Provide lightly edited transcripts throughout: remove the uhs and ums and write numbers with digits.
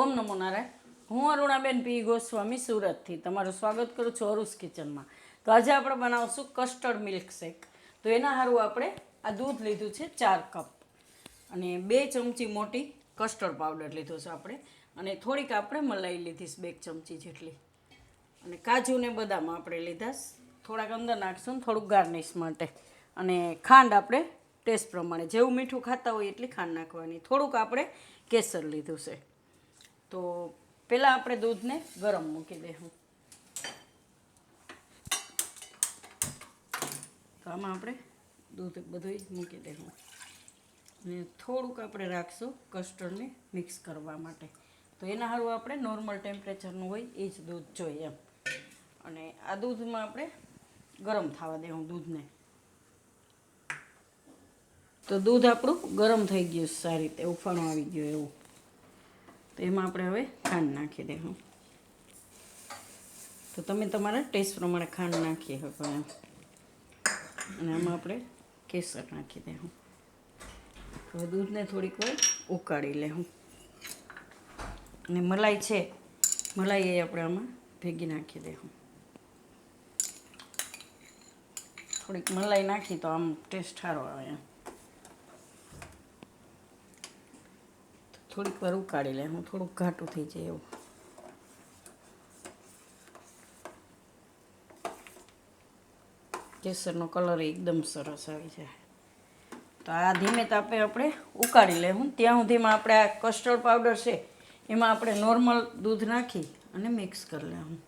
ઓમ નમો નારાયણ. હું અરુણાબેન પી ગોસ્વામી સુરતથી તમારું સ્વાગત કરું છું અરુસ કિચનમાં. તો આજે આપણે બનાવશું કસ્ટર્ડ મિલ્ક શેક. તો એના સારું આપણે આ દૂધ લીધું છે 4 કપ અને 2 ચમચી મોટી કસ્ટર્ડ પાવડર લીધો છે આપણે, અને થોડીક આપણે મલાઈ લીધી છે 2 ચમચી જેટલી, અને કાજુ ને બદામ આપણે લીધા, થોડાક અંદર નાખશું થોડુંક ગાર્નિશ માટે, અને ખાંડ આપણે ટેસ્ટ પ્રમાણે જેવું મીઠું ખાતા હોય એટલી ખાંડ નાખવાની, થોડુંક આપણે કેસર લીધું છે. તો પહેલાં આપણે દૂધને ગરમ મૂકી દઈશું. તો આમાં આપણે દૂધ બધું મૂકી દઈશું અને થોડુંક આપણે રાખશું કસ્ટર્ડને મિક્સ કરવા માટે. તો એના સારું આપણે નોર્મલ ટેમ્પરેચરનું હોય એ જ દૂધ જોઈએ એમ. અને આ દૂધમાં આપણે ગરમ થવા દેવું દૂધને. તો દૂધ આપણું ગરમ થઈ ગયું સારી રીતે, ઉફાણું આવી ગયું એવું. તો એમાં આપણે હવે ખાંડ નાખી દઈશું. તો તમે તમારા ટેસ્ટ પ્રમાણે ખાંડ નાખી શકો એમ. અને આમાં આપણે કેસર નાખી દઈશું. હવે દૂધને થોડીક વાર ઉકાળી લેવું. અને મલાઈ છે, મલાઈ એ આપણે આમાં ભેગી નાખી દઈશું. થોડીક મલાઈ નાખી તો આમ ટેસ્ટ સારો આવે એમ. થોડીક વાર ઉકાળી લે, હું થોડુંક ઘાટું થઈ જાય એવું. કેસરનો કલર એકદમ સરસ આવી જાય. તો આ ધીમે તાપે આપણે ઉકાળી લેવું. ત્યાં સુધીમાં આપણે આ કસ્ટર્ડ પાવડર છે એમાં આપણે નોર્મલ દૂધ નાખી અને મિક્સ કરી લેવું.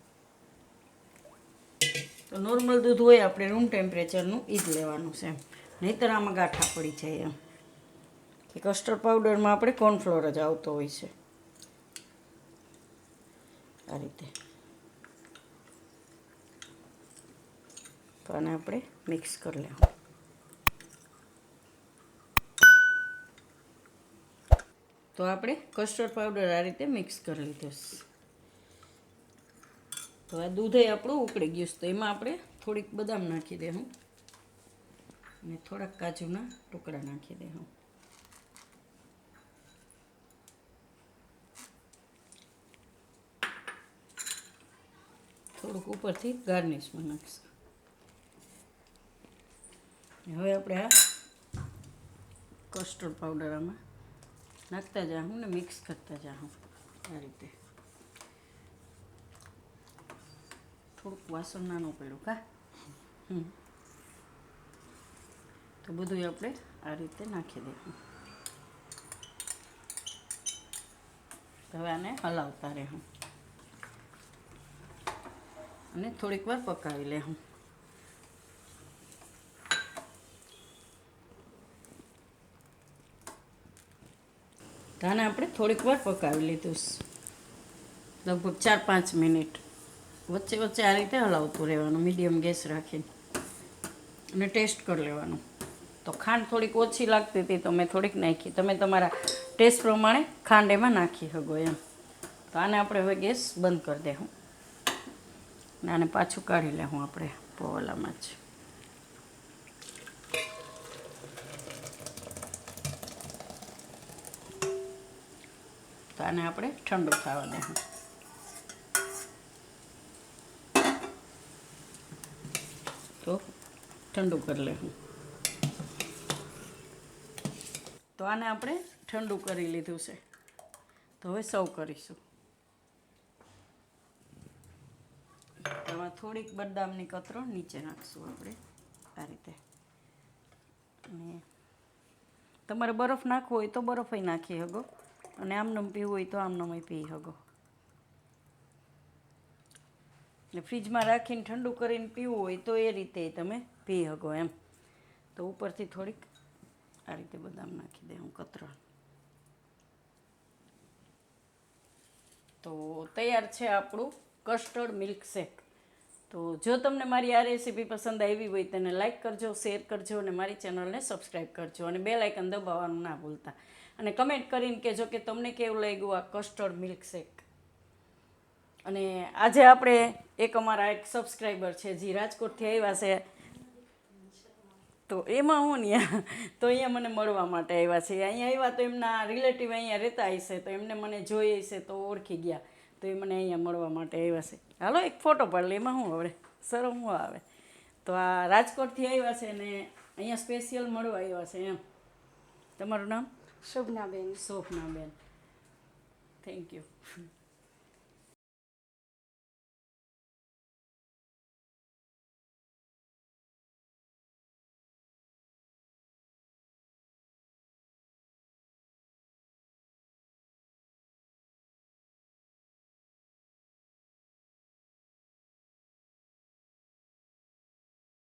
તો નોર્મલ દૂધ હોય આપણે રૂમ ટેમ્પરેચરનું એ જ લેવાનું છે એમ, નહીંતર આમાં ગાંઠા પડી જાય એમ. કે કસ્ટર્ડ પાવડરમાં આપણે કોર્નફ્લોર જ આવતો હોય છે આ રીતે. તો આને આપણે મિક્સ કરી લેવું. તો આપણે કસ્ટર્ડ પાવડર આ રીતે મિક્સ કરી લીધો. તો આ દૂધે આપણું ઉકળી ગયું. તો એમાં આપણે થોડીક બદામ નાખી દઈશું અને થોડાક કાજુના ટુકડા નાખી દઈશું. થોડુંક ઉપરથી ગાર્નિશમાં નાખશું. હવે આપણે આ કસ્ટર્ડ પાવડર આમાં નાખતા જાઉં ને મિક્સ કરતા જાઉં આ રીતે. થોડુંક વાસણ નાનું પડ્યું કા. તો બધું આપણે આ રીતે નાખી દઈશું. હવે આને હલાવતા રહેવું અને થોડીક વાર પકાવી લેવું. તો આને આપણે થોડીક વાર પકાવી લીધું, લગભગ 4-5 મિનિટ. વચ્ચે વચ્ચે આ રીતે હલાવતું રહેવાનું મીડિયમ ગેસ રાખીને, અને ટેસ્ટ કરી લેવાનું. તો ખાંડ થોડીક ઓછી લાગતી હતી તો મેં થોડીક નાખી. તમે તમારા ટેસ્ટ પ્રમાણે ખાંડ એમાં નાખી શકો એમ. તો આને આપણે હવે ગેસ બંધ કરી દઈશું અને આને પાછું કાઢી લેવું આપણે પોવાલામાં જ. તો આને આપણે ઠંડુ થવા દેવું. તો ઠંડુ કરી લેવું. તો આને આપણે ઠંડુ કરી લીધું છે. તો હવે સર્વ કરીશું. એમાં થોડીક બદામની કતરો નીચે નાખશું આપણે આ રીતે. અને તમારે બરફ નાખવો હોય તો બરફ નાખી શકો, અને આમનમ પીવું હોય તો આમનમ પી શકો. ને ફ્રીજમાં રાખીને ઠંડુ કરીને પીવું હોય તો એ રીતે તમે પી શકો એમ. તો ઉપરથી થોડીક આ રીતે બદામ નાખી દે હું કતરા. તો તૈયાર છે આપણું કસ્ટર્ડ મિલ્ક શેક. તો જો તમને મારી આ રેસીપી પસંદ આવી હોય તેને લાઇક કરજો, શેર કરજો, અને મારી ચેનલને સબસ્ક્રાઈબ કરજો, અને બેલ આઇકન દબાવવાનું ના ભૂલતા. અને કમેન્ટ કરીને કહેજો કે તમને કેવું લાગ્યું આ કસ્ટર્ડ મિલ્ક શેક. અને આજે આપણે અમારા એક સબસ્ક્રાઈબર છે જે રાજકોટથી આવ્યા છે, તો એમાં હું ને તો અહીંયા મને મળવા માટે આવ્યા છે. અહીંયા આવ્યા તો એમના રિલેટિવ અહીંયા રહેતા હશે, તો એમને મને જોઈ હશે તો ઓળખી ગયા, તો એ મને અહીંયા મળવા માટે આવ્યા છે. હાલો એક ફોટો પાડી લે, એમાં શું હવે શરમ શું આવે. તો આ રાજકોટથી આવ્યા છે ને અહીંયા સ્પેશિયલ મળવા આવ્યા છે એમ. તમારું નામ? શોભનાબેન. Shobhanaben, thank you.